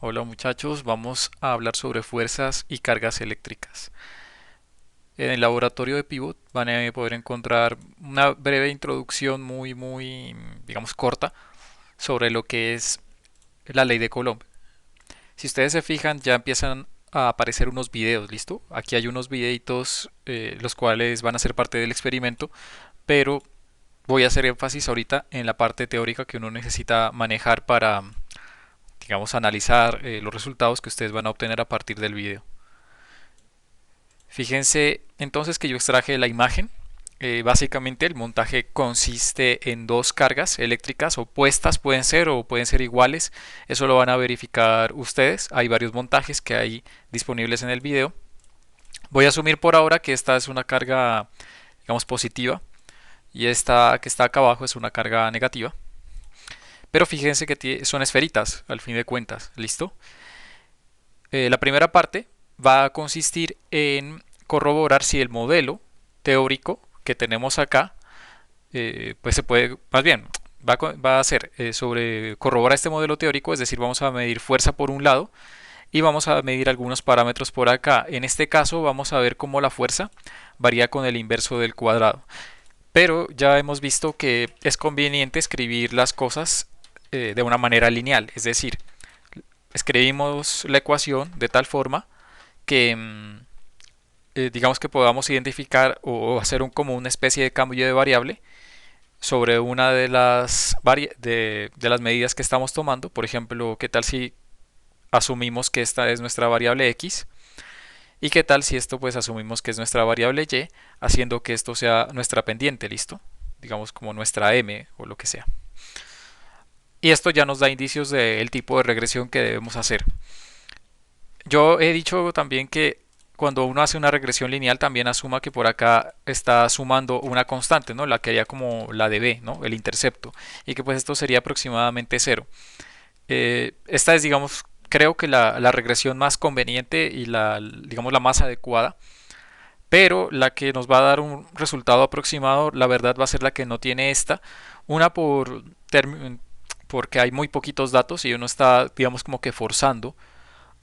Hola muchachos, vamos a hablar sobre fuerzas y cargas eléctricas. En el laboratorio de Pivot van a poder encontrar una breve introducción muy, digamos, corta sobre lo que es la ley de Coulomb. Si ustedes se fijan, ya empiezan a aparecer unos videos, ¿listo? Aquí hay unos videitos los cuales van a ser parte del experimento, pero voy a hacer énfasis ahorita en la parte teórica que uno necesita manejar para, digamos, analizar los resultados que ustedes van a obtener a partir del video. Fíjense entonces que yo extraje la imagen. Básicamente el montaje consiste en dos cargas eléctricas opuestas, pueden ser o pueden ser iguales. Eso lo van a verificar ustedes. Hay varios montajes que hay disponibles en el video. Voy a asumir por ahora que esta es una carga, digamos, positiva y esta que está acá abajo es una carga negativa. Pero fíjense que son esferitas al fin de cuentas. ¿Listo? La primera parte va a consistir en corroborar si el modelo teórico que tenemos acá, pues se puede, más bien, va a ser sobre corroborar este modelo teórico, es decir, vamos a medir fuerza por un lado y vamos a medir algunos parámetros por acá. En este caso vamos a ver cómo la fuerza varía con el inverso del cuadrado. Pero ya hemos visto que es conveniente escribir las cosas de una manera lineal, es decir, escribimos la ecuación de tal forma que digamos que podamos identificar o hacer como una especie de cambio de variable sobre una de de las medidas que estamos tomando. Por ejemplo, ¿qué tal si asumimos que esta es nuestra variable x? ¿Y qué tal si esto pues asumimos que es nuestra variable y, haciendo que esto sea nuestra pendiente? ¿Listo? Digamos como nuestra m o lo que sea. Y esto ya nos da indicios del tipo de regresión que debemos hacer. Yo he dicho también que cuando uno hace una regresión lineal también asuma que por acá está sumando una constante, ¿no? La que haría como la de b, ¿no? El intercepto. Y que pues esto sería aproximadamente cero. Esta es, digamos, creo que la regresión más conveniente y digamos, la más adecuada. Pero la que nos va a dar un resultado aproximado, la verdad va a ser la que no tiene esta. Una porque hay muy poquitos datos y uno está, digamos, como que forzando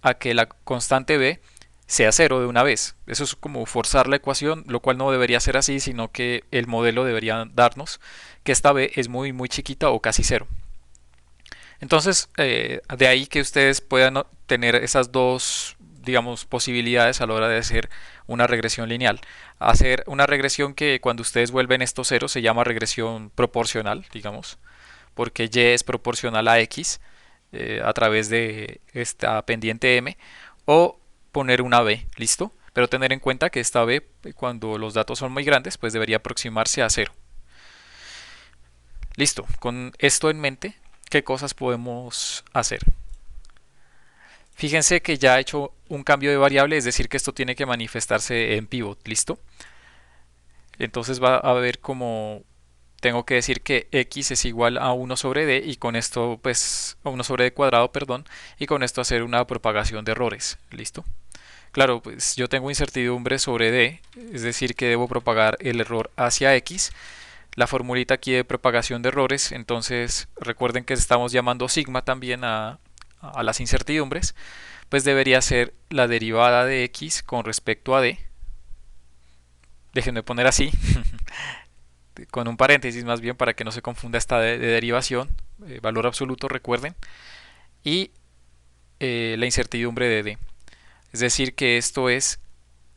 a que la constante b sea cero de una vez. Eso es como forzar la ecuación, lo cual no debería ser así, sino que el modelo debería darnos que esta b es muy chiquita o casi cero. Entonces, de ahí que ustedes puedan tener esas dos, digamos, posibilidades a la hora de hacer una regresión lineal. Hacer una regresión que cuando ustedes vuelven estos ceros se llama regresión proporcional, digamos, porque y es proporcional a x a través de esta pendiente m, o poner una b, ¿listo? Pero tener en cuenta que esta b, cuando los datos son muy grandes, pues debería aproximarse a cero. Listo, con esto en mente, ¿qué cosas podemos hacer? Fíjense que ya he hecho un cambio de variable, es decir, que esto tiene que manifestarse en pivot, ¿listo? Entonces va a haber como tengo que decir que x es igual a 1 sobre d y con esto pues a 1 sobre d cuadrado, perdón, y con esto hacer una propagación de errores, ¿listo? Claro, pues yo tengo incertidumbre sobre d, es decir, que debo propagar el error hacia x. La formulita aquí de propagación de errores, entonces recuerden que estamos llamando sigma también a las incertidumbres, pues debería ser la derivada de x con respecto a d. Déjenme poner así, con un paréntesis más bien para que no se confunda esta de derivación, valor absoluto recuerden, y la incertidumbre de d. Es decir que esto es,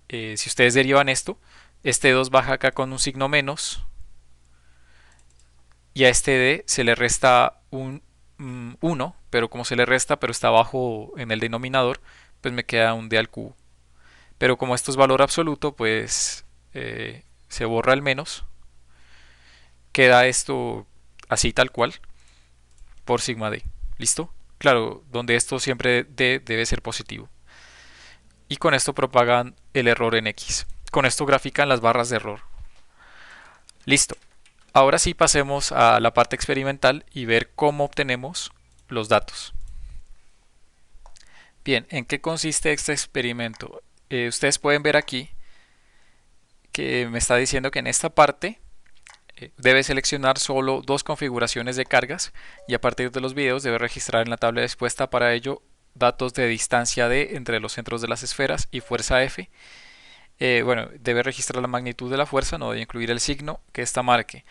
si ustedes derivan esto, este 2 baja acá con un signo menos y a este d se le resta un 1, pero como se le resta pero está abajo en el denominador, pues me queda un d al cubo. Pero como esto es valor absoluto, pues se borra el menos, queda esto así tal cual por sigma d. ¿Listo? Claro, donde esto siempre d debe ser positivo. Y con esto propagan el error en x. Con esto grafican las barras de error. Listo. Ahora sí pasemos a la parte experimental y ver cómo obtenemos los datos. Bien, ¿en qué consiste este experimento? Ustedes pueden ver aquí que me está diciendo que en esta parte debe seleccionar solo dos configuraciones de cargas y a partir de los videos debe registrar en la tabla de respuesta para ello datos de distancia D entre los centros de las esferas y fuerza F. Bueno, debe registrar la magnitud de la fuerza, no debe incluir el signo que esta marque.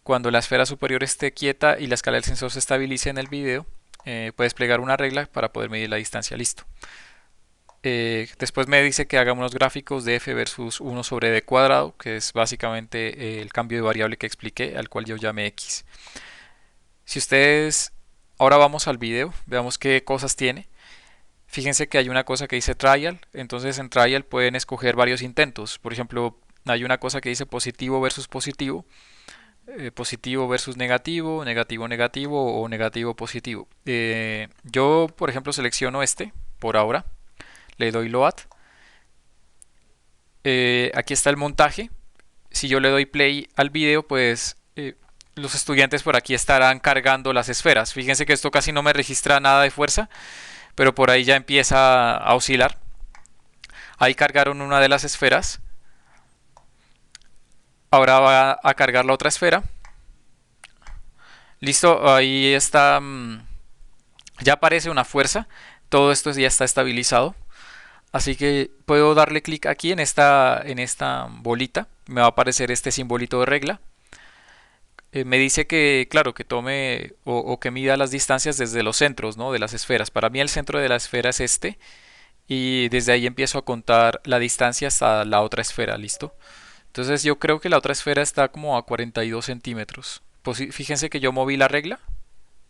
Cuando la esfera superior esté quieta y la escala del sensor se estabilice en el video, puedes plegar una regla para poder medir la distancia. Listo. Después me dice que haga unos gráficos de f versus 1 sobre d cuadrado, que es básicamente el cambio de variable que expliqué, al cual yo llamé x. Si ustedes, ahora vamos al video, veamos qué cosas tiene. Fíjense que hay una cosa que dice trial, entonces en trial pueden escoger varios intentos. Por ejemplo, hay una cosa que dice positivo versus positivo, positivo versus negativo, negativo negativo o negativo positivo. Yo, por ejemplo, selecciono este por ahora, le doy load. Aquí está el montaje. Si yo le doy play al video, pues los estudiantes por aquí estarán cargando las esferas. Fíjense que esto casi no me registra nada de fuerza, pero por ahí ya empieza a oscilar. Ahí cargaron una de las esferas. Ahora va a cargar la otra esfera. Listo, ahí está. Ya aparece una fuerza. Todo esto ya está estabilizado. Así que puedo darle clic aquí en esta bolita. Me va a aparecer este simbolito de regla. Me dice que, claro, que tome o que mida las distancias desde los centros, ¿no? De las esferas. Para mí el centro de la esfera es este. Y desde ahí empiezo a contar la distancia hasta la otra esfera. ¿Listo? Entonces yo creo que la otra esfera está como a 42 centímetros. Pues fíjense que yo moví la regla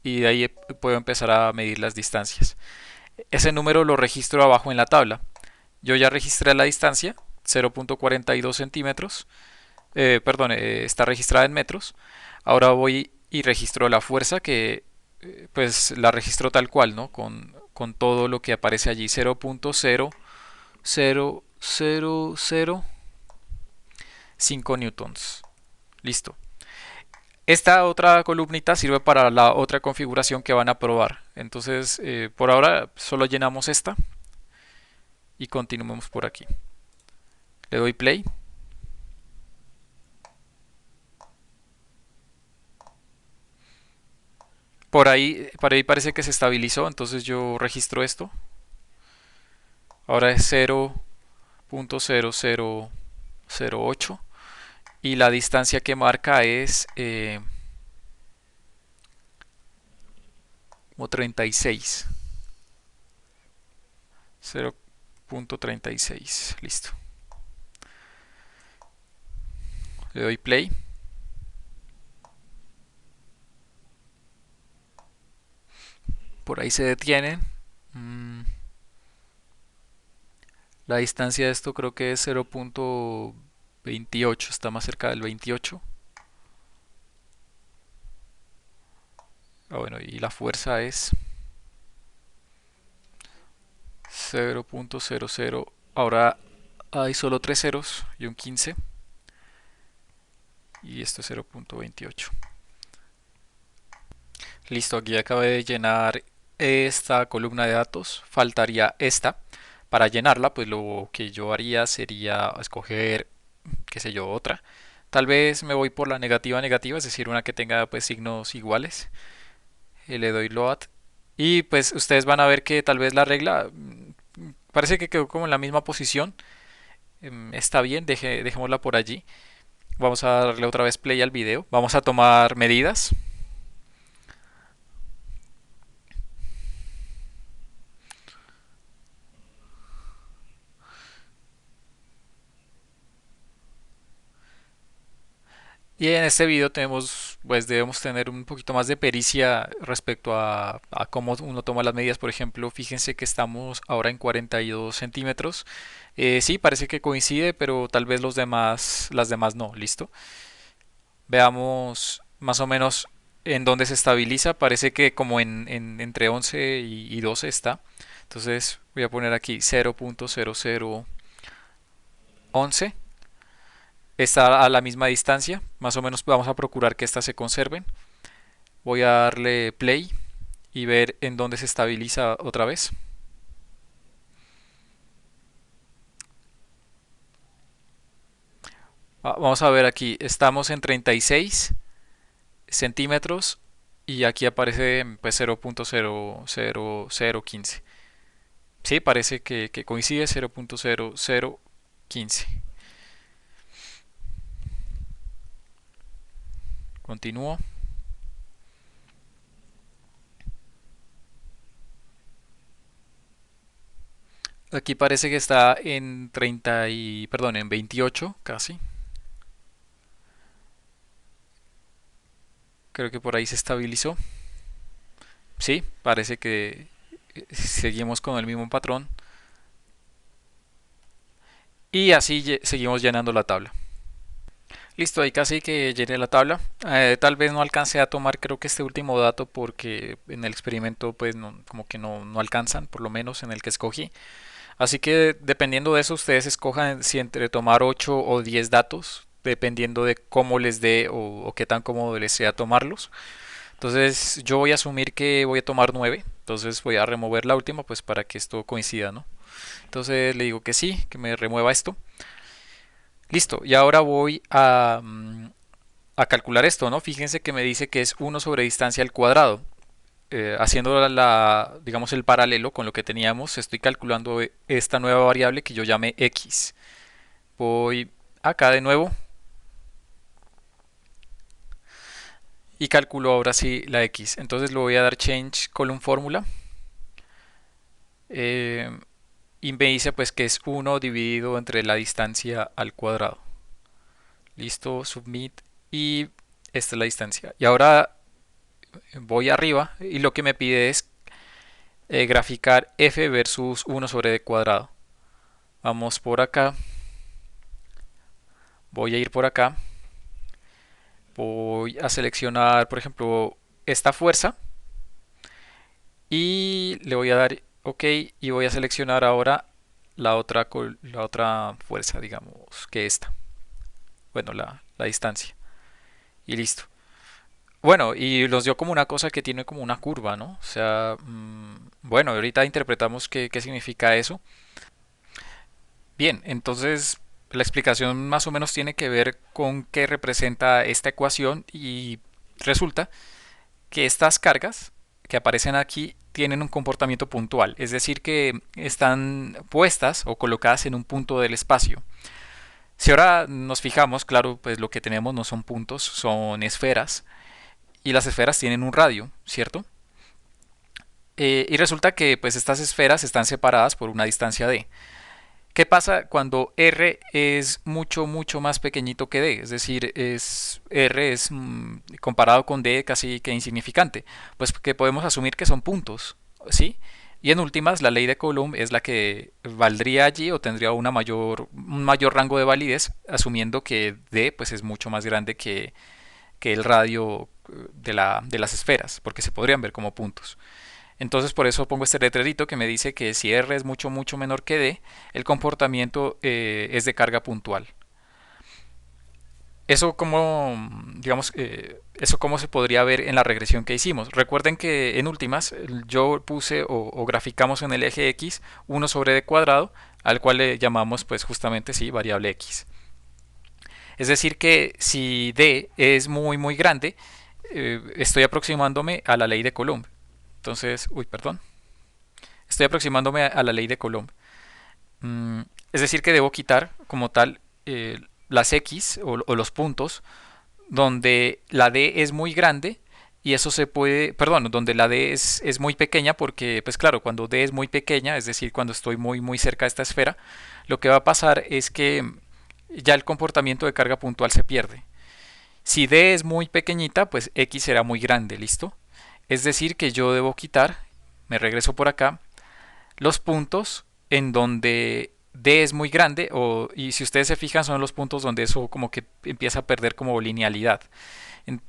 y de ahí puedo empezar a medir las distancias. Ese número lo registro abajo en la tabla. Yo ya registré la distancia, 0.42 centímetros. Perdón, está registrada en metros. Ahora voy y registro la fuerza que pues la registro tal cual, ¿no? Con todo lo que aparece allí, 0.00005 newtons. Listo. Esta otra columnita sirve para la otra configuración que van a probar. Entonces, por ahora solo llenamos esta y continuemos por aquí. Le doy play. Por ahí parece que se estabilizó, entonces yo registro esto. Ahora es 0.0008 y la distancia que marca es como 36. 0.36. Listo. Le doy play. Por ahí se detienen. La distancia de esto creo que es 0.28. Está más cerca del 28. Bueno, y la fuerza es 0.00. Ahora hay solo 3 ceros y un 15. Y esto es 0.28. Listo, aquí acabé de llenar esta columna de datos. Faltaría esta. Para llenarla, pues lo que yo haría sería escoger, qué sé yo, otra. Tal vez me voy por la negativa negativa, es decir, una que tenga pues signos iguales. Le doy load. Y pues ustedes van a ver que tal vez la regla parece que quedó como en la misma posición. Está bien, dejémosla por allí. Vamos a darle otra vez play al video. Vamos a tomar medidas. Y en este video tenemos, pues debemos tener un poquito más de pericia respecto a cómo uno toma las medidas. Por ejemplo, fíjense que estamos ahora en 42 centímetros. Sí, parece que coincide, pero tal vez las demás no. Listo. Veamos más o menos en dónde se estabiliza. Parece que como entre 11 y 12 está. Entonces voy a poner aquí 0.0011. Está a la misma distancia. Más o menos vamos a procurar que estas se conserven. Voy a darle play y ver en dónde se estabiliza otra vez. Vamos a ver aquí. Estamos en 36 centímetros y aquí aparece pues 0.00015. Sí, parece que coincide 0.0015. Continúo. Aquí parece que está en 30 y, perdón, en 28 casi. Creo que por ahí se estabilizó. Sí, parece que seguimos con el mismo patrón. Y así seguimos llenando la tabla. Listo, ahí casi que llené la tabla. Tal vez no alcance a tomar creo que este último dato porque en el experimento pues como que no alcanzan, por lo menos en el que escogí. Así que dependiendo de eso ustedes escojan si entre tomar 8 o 10 datos, dependiendo de cómo les dé o qué tan cómodo les sea tomarlos. Entonces yo voy a asumir que voy a tomar 9. Entonces voy a remover la última pues para que esto coincida, ¿no? Entonces le digo que sí, que me remueva esto. Listo, y ahora voy a calcular esto, ¿no? Fíjense que me dice que es 1/distancia al cuadrado. Haciendo digamos, el paralelo con lo que teníamos, estoy calculando esta nueva variable que yo llamé x. Voy acá de nuevo y calculo ahora sí la x. Entonces le voy a dar change column formula. eh, y me dice pues que es 1 dividido entre la distancia al cuadrado. Listo, submit y esta es la distancia. Y ahora voy arriba y lo que me pide es graficar f versus 1/d cuadrado. Vamos por acá, voy a ir por acá, voy a seleccionar por ejemplo esta fuerza y le voy a dar OK y voy a seleccionar ahora la otra fuerza, digamos que esta, bueno, la distancia y listo. Bueno, y nos dio como una cosa que tiene como una curva, ¿no? O sea, bueno, ahorita interpretamos qué significa eso. Bien, entonces la explicación más o menos tiene que ver con qué representa esta ecuación y resulta que estas cargas que aparecen aquí tienen un comportamiento puntual, es decir, que están puestas o colocadas en un punto del espacio. Si ahora nos fijamos, claro, pues lo que tenemos no son puntos, son esferas y las esferas tienen un radio, ¿cierto? Y resulta que pues estas esferas están separadas por una distancia d. ¿Qué pasa cuando R es mucho, mucho más pequeñito que D? Es decir, R es comparado con D casi que insignificante. Pues que podemos asumir que son puntos, ¿sí? Y en últimas, la ley de Coulomb es la que valdría allí o tendría un mayor rango de validez, asumiendo que D pues, es mucho más grande que el radio de las esferas, porque se podrían ver como puntos. Entonces por eso pongo este letrerito que me dice que si R es mucho mucho menor que D, el comportamiento es de carga puntual. Eso como, digamos, eso cómo se podría ver en la regresión que hicimos. Recuerden que en últimas yo puse o graficamos en el eje X 1/d cuadrado, al cual le llamamos pues justamente sí, variable X. Es decir que si D es muy muy grande, estoy aproximándome a la ley de Coulomb. Entonces, uy, perdón. Estoy aproximándome a la ley de Coulomb. Mm, es decir, que debo quitar como tal las X o los puntos donde la D es muy grande y eso se puede, perdón, donde la D es muy pequeña porque, pues claro, cuando D es muy pequeña, es decir, cuando estoy muy muy cerca de esta esfera, lo que va a pasar es que ya el comportamiento de carga puntual se pierde. Si D es muy pequeñita, pues X será muy grande, ¿listo? Es decir, que yo debo quitar, me regreso por acá, los puntos en donde D es muy grande y si ustedes se fijan son los puntos donde eso como que empieza a perder como linealidad.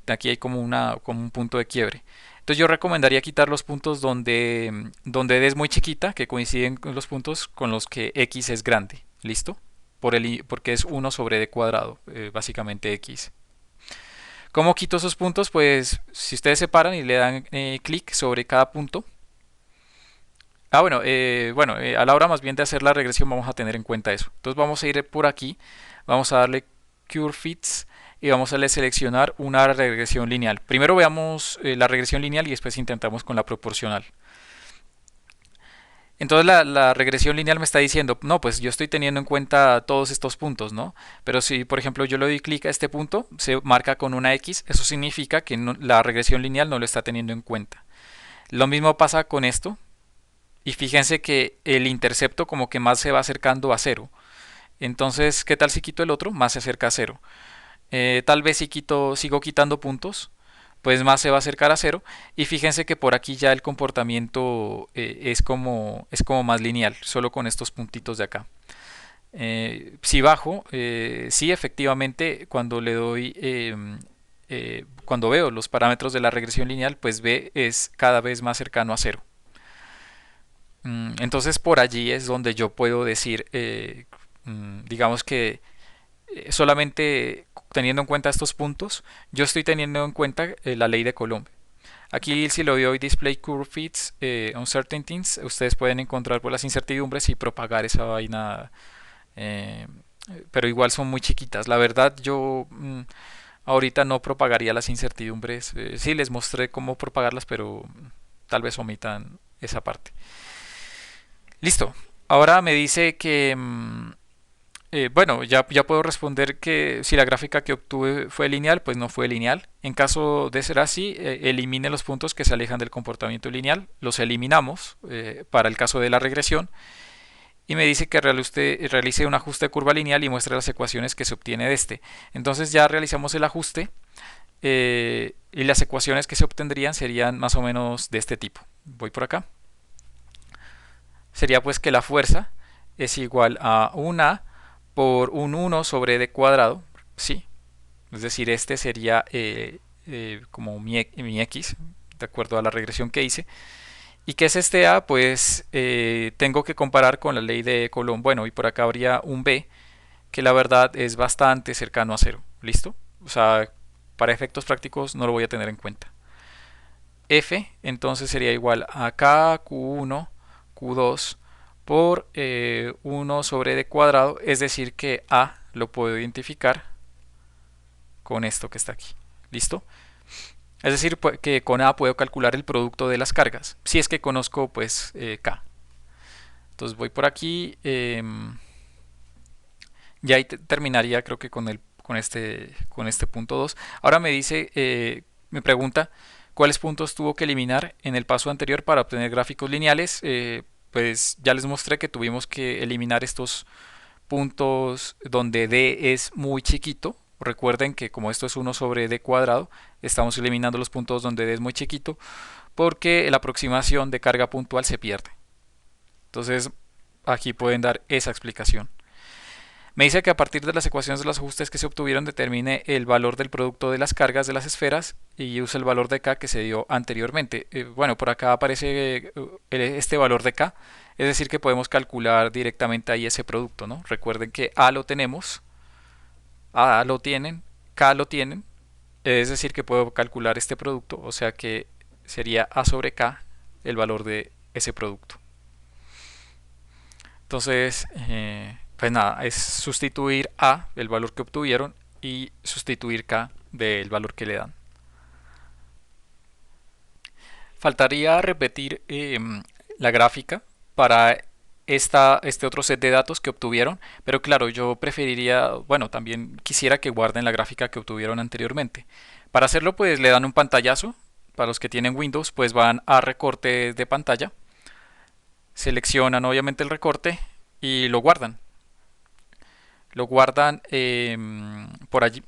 Aquí hay como un punto de quiebre. Entonces yo recomendaría quitar los puntos donde D es muy chiquita, que coinciden con los puntos con los que X es grande. ¿Listo? Porque es 1/d cuadrado, básicamente X. ¿Cómo quito esos puntos? Pues si ustedes se paran y le dan clic sobre cada punto, a la hora más bien de hacer la regresión vamos a tener en cuenta eso. Entonces vamos a ir por aquí, vamos a darle Curve Fits y vamos a seleccionar una regresión lineal. Primero veamos la regresión lineal y después intentamos con la proporcional. Entonces la regresión lineal me está diciendo, no, pues yo estoy teniendo en cuenta todos estos puntos, ¿no? Pero si, por ejemplo, yo le doy clic a este punto, se marca con una X, eso significa que la regresión lineal no lo está teniendo en cuenta. Lo mismo pasa con esto, y fíjense que el intercepto como que más se va acercando a cero. Entonces, ¿qué tal si quito el otro? Más se acerca a cero. Tal vez si sigo quitando puntos, pues más se va a acercar a cero. Y fíjense que por aquí ya el comportamiento es como más lineal, solo con estos puntitos de acá. Si bajo, sí efectivamente cuando le doy, cuando veo los parámetros de la regresión lineal, pues B es cada vez más cercano a cero. Entonces por allí es donde yo puedo decir, digamos que solamente teniendo en cuenta estos puntos, yo estoy teniendo en cuenta la ley de Coulomb. Aquí si lo doy display curve fits uncertainties, ustedes pueden encontrar por las incertidumbres y propagar esa vaina, eh, pero igual son muy chiquitas. La verdad yo ahorita no propagaría las incertidumbres. Sí les mostré cómo propagarlas, pero tal vez omitan esa parte. Listo. Ahora me dice que bueno, ya puedo responder que si la gráfica que obtuve fue lineal, pues no fue lineal. En caso de ser así, elimine los puntos que se alejan del comportamiento lineal. Los eliminamos para el caso de la regresión. Y me dice que realice un ajuste de curva lineal y muestre las ecuaciones que se obtiene de este. Entonces ya realizamos el ajuste y las ecuaciones que se obtendrían serían más o menos de este tipo. Voy por acá. Sería pues que la fuerza es igual a 1A por un 1 sobre d cuadrado, ¿sí? Es decir, este sería como mi x, de acuerdo a la regresión que hice. ¿Y qué es este a? Pues tengo que comparar con la ley de Coulomb. Bueno, y por acá habría un b, que la verdad es bastante cercano a cero. ¿Listo? O sea, para efectos prácticos no lo voy a tener en cuenta. F entonces sería igual a k q1 q2 por 1 sobre d cuadrado, es decir que a lo puedo identificar con esto que está aquí. ¿Listo? Es decir, que con a puedo calcular el producto de las cargas, si es que conozco pues k. Entonces voy por aquí, y ahí terminaría creo que con este punto 2. Ahora me dice, me pregunta cuáles puntos tuvo que eliminar en el paso anterior para obtener gráficos lineales. Pues ya les mostré que tuvimos que eliminar estos puntos donde d es muy chiquito. Recuerden que como esto es 1 sobre d cuadrado, estamos eliminando los puntos donde d es muy chiquito porque la aproximación de carga puntual se pierde. Entonces aquí pueden dar esa explicación. Me dice que a partir de las ecuaciones de los ajustes que se obtuvieron determine el valor del producto de las cargas de las esferas y use el valor de K que se dio anteriormente. Bueno, por acá aparece este valor de K, es decir que podemos calcular directamente ahí ese producto, ¿no? Recuerden que A lo tenemos, A lo tienen, K lo tienen, es decir que puedo calcular este producto, o sea que sería A sobre K el valor de ese producto. Entonces, pues nada, es sustituir A, el valor que obtuvieron, y sustituir K del valor que le dan. Faltaría repetir la gráfica para este otro set de datos que obtuvieron, pero claro, yo preferiría, bueno, también quisiera que guarden la gráfica que obtuvieron anteriormente. Para hacerlo, pues le dan un pantallazo. Para los que tienen Windows, pues van a recorte de pantalla, seleccionan obviamente el recorte y lo guardan. Lo guardan por allí.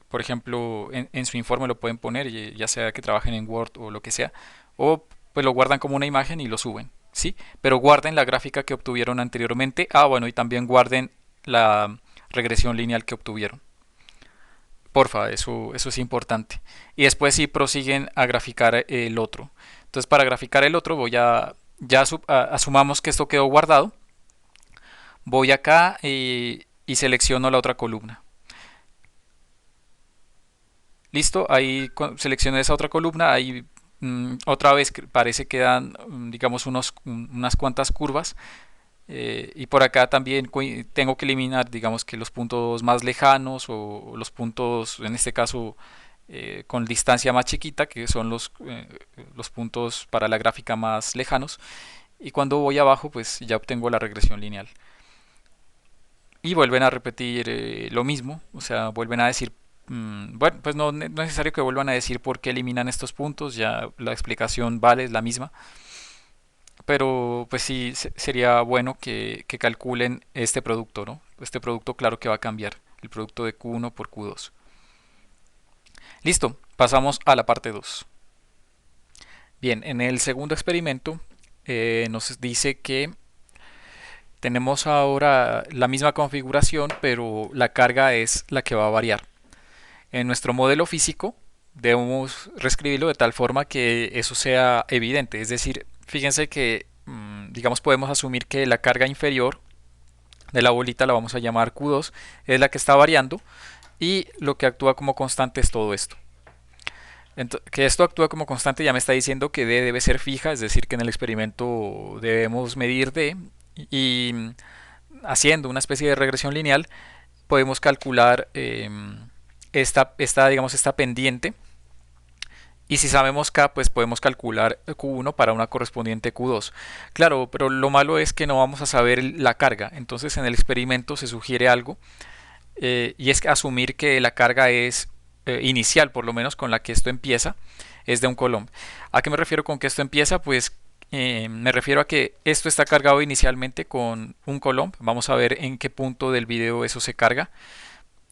Por ejemplo, en su informe lo pueden poner, ya sea que trabajen en Word o lo que sea, o pues lo guardan como una imagen y lo suben, ¿sí? Pero guarden la gráfica que obtuvieron anteriormente. Ah, bueno, y también guarden la regresión lineal que obtuvieron. Porfa, eso es importante. Y después sí prosiguen a graficar el otro. Entonces, para graficar el otro, ya asumamos que esto quedó guardado. Voy acá y selecciono la otra columna. Listo, ahí selecciono esa otra columna, ahí otra vez parece que dan, digamos, unas cuantas curvas. Y por acá también tengo que eliminar, digamos, que los puntos más lejanos o los puntos, en este caso, con distancia más chiquita, que son los puntos para la gráfica más lejanos. y cuando voy abajo pues ya obtengo la regresión lineal. Y vuelven a repetir lo mismo, o sea, vuelven a decir, bueno, pues no es necesario que vuelvan a decir por qué eliminan estos puntos, ya la explicación vale, es la misma, pero pues sí sería bueno que calculen este producto, ¿no? Este producto claro que va a cambiar, el producto de Q1 por Q2. Listo, pasamos a la parte 2. Bien, en el segundo experimento nos dice que tenemos ahora la misma configuración, pero la carga es la que va a variar. En nuestro modelo físico debemos reescribirlo de tal forma que eso sea evidente. Es decir, fíjense que, digamos, podemos asumir que la carga inferior de la bolita la vamos a llamar Q2, es la que está variando y lo que actúa como constante es todo esto. Que esto actúa como constante ya me está diciendo que D debe ser fija, es decir, que en el experimento debemos medir D y haciendo una especie de regresión lineal podemos calcular digamos, esta pendiente. Y si sabemos K, pues podemos calcular Q1 para una correspondiente Q2. Claro, pero lo malo es que no vamos a saber la carga. Entonces en el experimento se sugiere algo y es asumir que la carga es inicial, por lo menos con la que esto empieza, es de un coulomb. ¿A qué me refiero con que esto empieza? Pues me refiero a que esto está cargado inicialmente con un coulomb. Vamos a ver en qué punto del video eso se carga.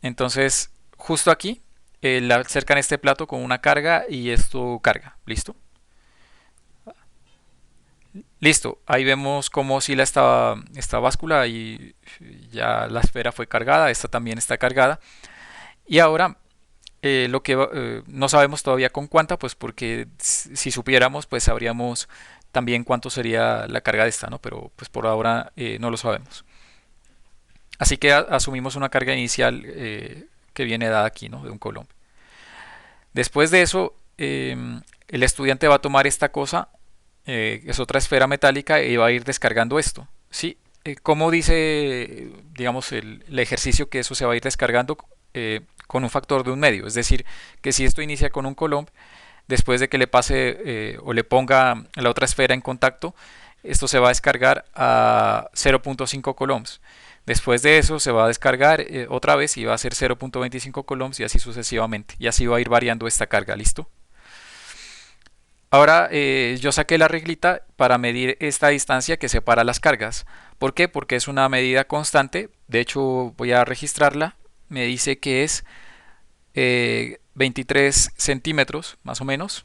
Entonces, justo aquí, acercan este plato con una carga y esto carga. ¿Listo? Listo. Ahí vemos cómo oscila esta báscula y ya la esfera fue cargada. Esta también está cargada. Y ahora no sabemos todavía con cuánta, pues porque si supiéramos, pues sabríamos también cuánto sería la carga de esta, ¿no? Pero pues por ahora no lo sabemos. Así que asumimos una carga inicial que viene dada aquí, ¿no? De un coulomb. Después de eso, el estudiante va a tomar esta cosa, es otra esfera metálica, y va a ir descargando esto. ¿Sí? ¿Cómo dice, digamos, el ejercicio que eso se va a ir descargando? Con un factor de un medio. Es decir, que si esto inicia con un coulomb, después de que le pase o le ponga la otra esfera en contacto, esto se va a descargar a 0.5 coulombs. Después de eso se va a descargar otra vez y va a ser 0.25 coulombs y así sucesivamente. Y así va a ir variando esta carga, ¿listo? Ahora yo saqué la reglita para medir esta distancia que separa las cargas. ¿Por qué? Porque es una medida constante. De hecho voy a registrarla. Me dice que es 23 centímetros más o menos.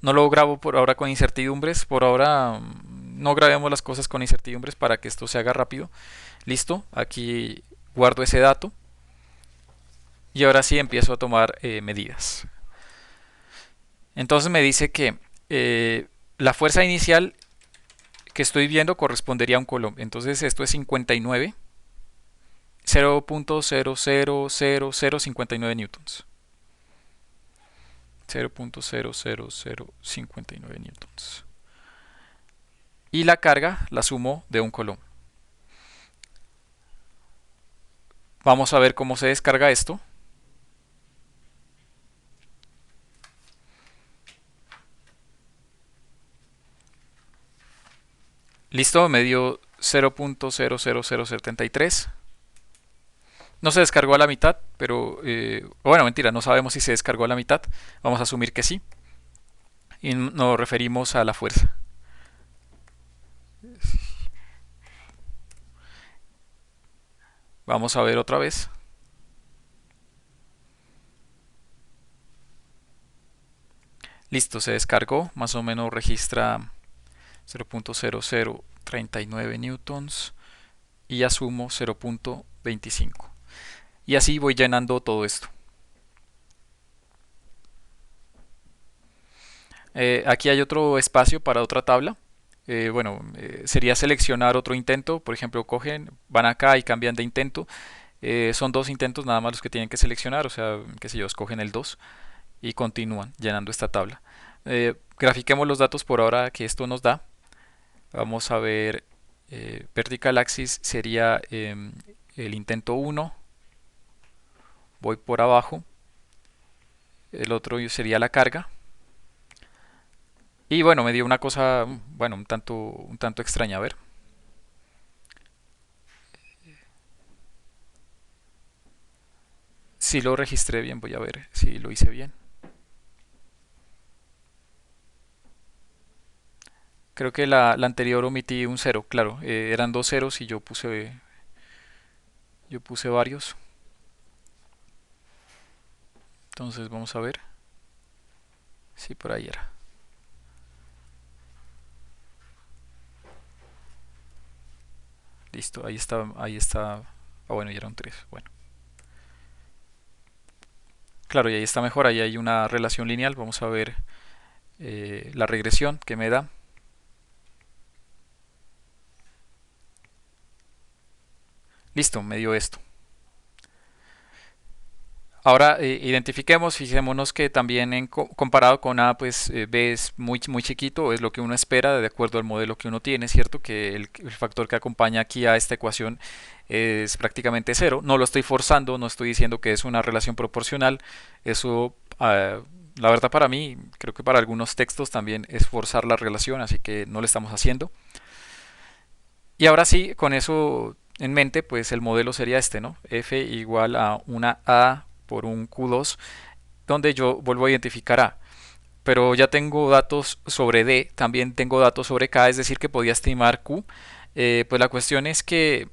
No lo grabo por ahora con incertidumbres. Por ahora no grabemos las cosas con incertidumbres para que esto se haga rápido. Listo, aquí guardo ese dato. Y ahora sí empiezo a tomar medidas. Entonces me dice que la fuerza inicial que estoy viendo correspondería a un coulomb. Entonces esto es 59. 0.0000059 newtons. 0.00059 newtons. Y la carga la sumo de un coulomb. Vamos a ver cómo se descarga esto. Listo, me dio 0.00073. No se descargó a la mitad, pero bueno, mentira, no sabemos si se descargó a la mitad. Vamos a asumir que sí. Y nos referimos a la fuerza. Vamos a ver otra vez. Listo, se descargó. Más o menos registra 0.0039 newtons y asumo 0.25. Y así voy llenando todo esto. Aquí hay otro espacio para otra tabla. Sería seleccionar otro intento. Por ejemplo, van acá y cambian de intento. Son dos intentos nada más los que tienen que seleccionar. O sea, qué sé yo, escogen el 2 y continúan llenando esta tabla. Grafiquemos los datos por ahora que esto nos da. Vamos a ver, vertical axis sería el intento 1. Voy por abajo. El otro sería la carga. Y bueno, me dio una cosa, bueno, un tanto extraña. A ver, si lo registré bien, voy a ver si lo hice bien. Creo que la anterior omití un cero, claro, eran dos ceros y yo puse varios. Entonces vamos a ver. Sí, por ahí era. Listo, ahí está, ahí está. Ah, bueno, ya era un 3. Bueno, claro, y ahí está mejor, ahí hay una relación lineal. Vamos a ver la regresión que me da. Listo, me dio esto. Ahora identifiquemos, fijémonos que también comparado con A, pues B es muy chiquito, es lo que uno espera de acuerdo al modelo que uno tiene, ¿cierto? Que el factor que acompaña aquí a esta ecuación es prácticamente cero. No lo estoy forzando, no estoy diciendo que es una relación proporcional. Eso, la verdad para mí, creo que para algunos textos también es forzar la relación, así que no lo estamos haciendo. Y ahora sí, con eso en mente, pues el modelo sería este, ¿no? F igual a una A por un Q2, donde yo vuelvo a identificar A. Pero ya tengo datos sobre D, también tengo datos sobre K, es decir, que podía estimar Q. Pues la cuestión es que,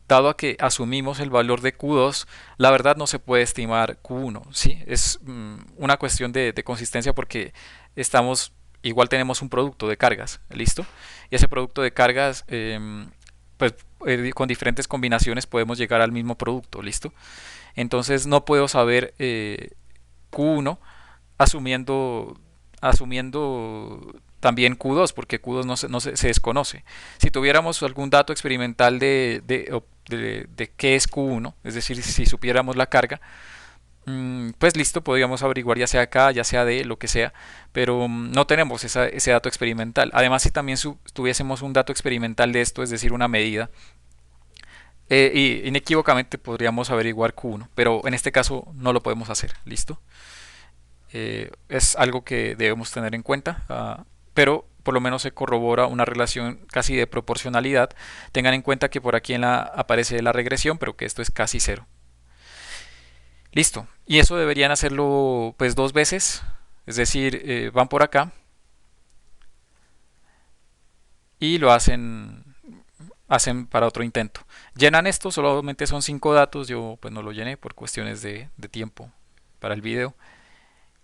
dado a que asumimos el valor de Q2, la verdad no se puede estimar Q1, ¿sí? Es una cuestión de consistencia porque estamos, igual tenemos un producto de cargas, ¿listo? Y ese producto de cargas, pues con diferentes combinaciones podemos llegar al mismo producto, ¿listo? Entonces no puedo saber Q1 asumiendo, asumiendo también Q2, porque Q2 se desconoce. Si tuviéramos algún dato experimental de qué es Q1, es decir, si supiéramos la carga, pues listo, podríamos averiguar ya sea K, ya sea D, lo que sea, pero no tenemos ese dato experimental. Además, si también tuviésemos un dato experimental de esto, es decir, una medida, y inequívocamente podríamos averiguar Q1, pero en este caso no lo podemos hacer, ¿listo? Es algo que debemos tener en cuenta, pero por lo menos se corrobora una relación casi de proporcionalidad. Tengan en cuenta que por aquí aparece la regresión, pero que esto es casi cero. Listo. Y eso deberían hacerlo pues dos veces, es decir, van por acá y lo hacen para otro intento. Llenan esto, solamente son cinco datos, yo pues no lo llené por cuestiones de tiempo para el video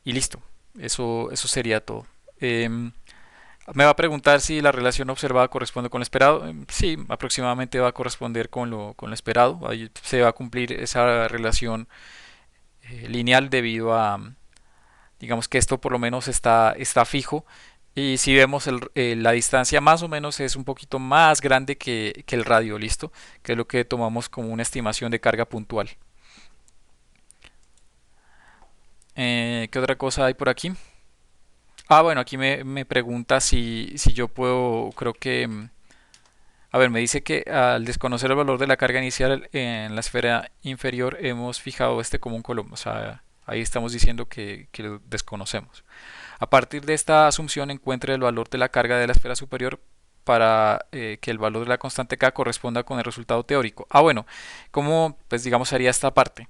y listo. Eso sería todo. Em, Me va a preguntar si la relación observada corresponde con lo esperado. Sí, aproximadamente va a corresponder con lo esperado. Ahí se va a cumplir esa relación lineal debido a, digamos que esto por lo menos está fijo. Y si vemos la distancia más o menos es un poquito más grande que el radio, ¿listo? Que es lo que tomamos como una estimación de carga puntual. ¿Qué otra cosa hay por aquí? Ah, bueno, aquí me pregunta si yo puedo, creo que a ver, me dice que al desconocer el valor de la carga inicial en la esfera inferior hemos fijado este como un colombo. O sea, ahí estamos diciendo que lo desconocemos. A partir de esta asunción encuentre el valor de la carga de la esfera superior para que el valor de la constante K corresponda con el resultado teórico. Ah, bueno, ¿cómo pues digamos haría esta parte?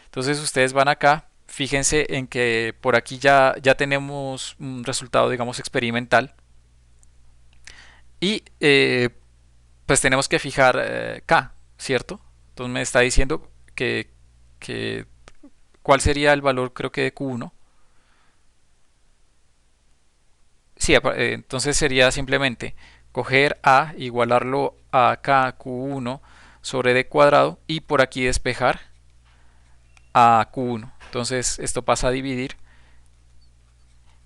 Entonces ustedes van acá, fíjense en que por aquí ya tenemos un resultado digamos experimental y pues tenemos que fijar K, ¿cierto? Entonces me está diciendo que ¿cuál sería el valor creo que de Q1? Sí, entonces sería simplemente coger A, igualarlo a K Q1 sobre D cuadrado y por aquí despejar a Q1. Entonces esto pasa a dividir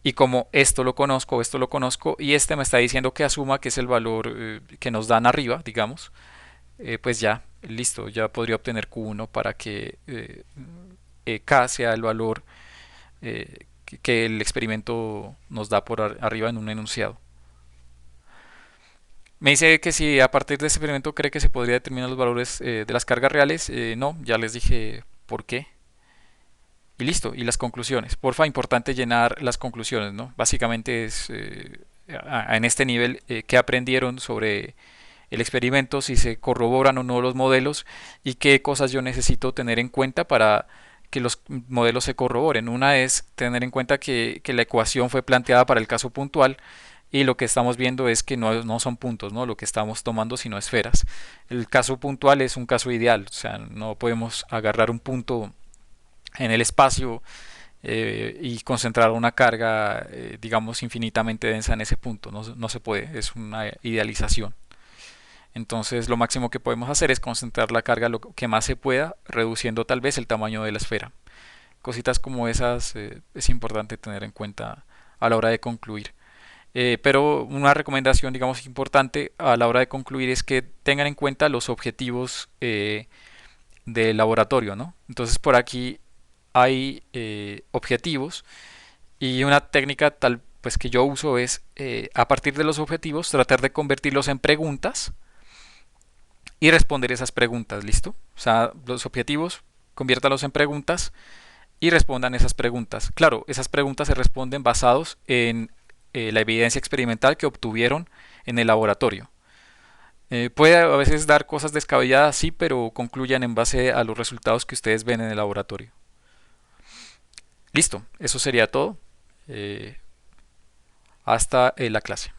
y como esto lo conozco y este me está diciendo que asuma que es el valor que nos dan arriba, digamos, pues ya, listo, ya podría obtener Q1 para que K sea el valor que el experimento nos da por arriba en un enunciado. Me dice que si a partir de este experimento cree que se podría determinar los valores de las cargas reales, no, ya les dije por qué. Y listo, y las conclusiones. Porfa, importante llenar las conclusiones, ¿no? Básicamente es en este nivel qué aprendieron sobre el experimento, si se corroboran o no los modelos y qué cosas yo necesito tener en cuenta para que los modelos se corroboren. Una es tener en cuenta que la ecuación fue planteada para el caso puntual y lo que estamos viendo es que no son puntos, ¿no? Lo que estamos tomando sino esferas. El caso puntual es un caso ideal, o sea, no podemos agarrar un punto en el espacio y concentrar una carga, digamos, infinitamente densa en ese punto. No se puede, es una idealización. Entonces lo máximo que podemos hacer es concentrar la carga lo que más se pueda, reduciendo tal vez el tamaño de la esfera. Cositas como esas es importante tener en cuenta a la hora de concluir. Pero una recomendación, digamos, importante a la hora de concluir es que tengan en cuenta los objetivos del laboratorio, ¿no? Entonces por aquí hay objetivos y una técnica tal pues que yo uso es a partir de los objetivos tratar de convertirlos en preguntas y responder esas preguntas, ¿listo? O sea, los objetivos, conviértalos en preguntas y respondan esas preguntas. Claro, esas preguntas se responden basados en la evidencia experimental que obtuvieron en el laboratorio. Puede a veces dar cosas descabelladas, sí, pero concluyan en base a los resultados que ustedes ven en el laboratorio. Listo, eso sería todo. Eh, hasta la clase.